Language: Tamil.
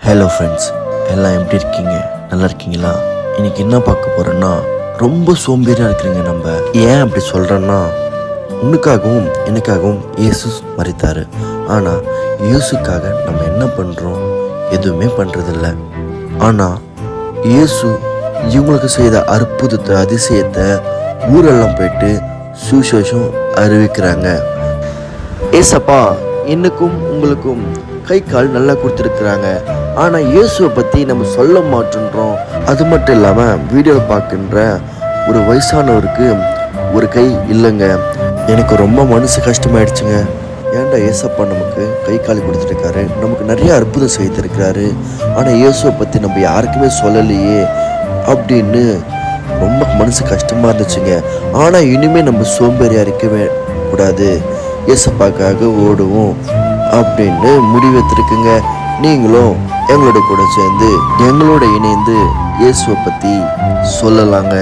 ஹலோ ஃப்ரெண்ட்ஸ், எல்லாம் எப்படி இருக்கீங்க? நல்லா இருக்கீங்களா? இன்னைக்கு என்ன பார்க்க போகிறோன்னா, ரொம்ப சோம்பேறியாக இருக்கிறீங்க. நம்ம ஏன் அப்படி சொல்கிறேன்னா, உனக்காகவும் எனக்காகவும் இயேசு மரித்தார். ஆனால் இயேசுக்காக நம்ம என்ன பண்ணுறோம்? எதுவுமே பண்ணுறதில்ல. ஆனால் இயேசு இவங்களுக்கு செய்த அற்புதத்தை, அதிசயத்தை ஊரெல்லாம் போயிட்டு சுவிசேஷம் அறிவிக்கிறாங்க. ஏசப்பா எனக்கும் உங்களுக்கும் கை கால் நல்லா கொடுத்துருக்குறாங்க. ஆனால் இயேசுவை பற்றி நம்ம சொல்ல மாட்டேன்றோம். அது மட்டும் இல்லாமல் வீடியோவில் பார்க்கின்ற ஒரு வயசானவருக்கு ஒரு கை இல்லைங்க. எனக்கு ரொம்ப மனசு கஷ்டமாயிடுச்சுங்க. ஏன்டா ஏசப்பா நமக்கு கை கால் கொடுத்துருக்காரு, நமக்கு நிறைய அற்புதம் செய்திருக்கிறாரு, ஆனால் இயேசுவை பற்றி நம்ம யாருக்குமே சொல்லலையே அப்படின்னு ரொம்ப மனசு கஷ்டமாக இருந்துச்சுங்க. ஆனால் இனிமேல் நம்ம சோம்பேறியாக இருக்கவே கூடாது, ஏசப்பாக்காக ஓடுவோம் அப்படின்னு முடிவெடுத்திருக்குங்க. நீங்களும் எங்களோட கூட சேர்ந்து எங்களோட இணைந்து இயேசுவை பற்றி சொல்லலாங்க.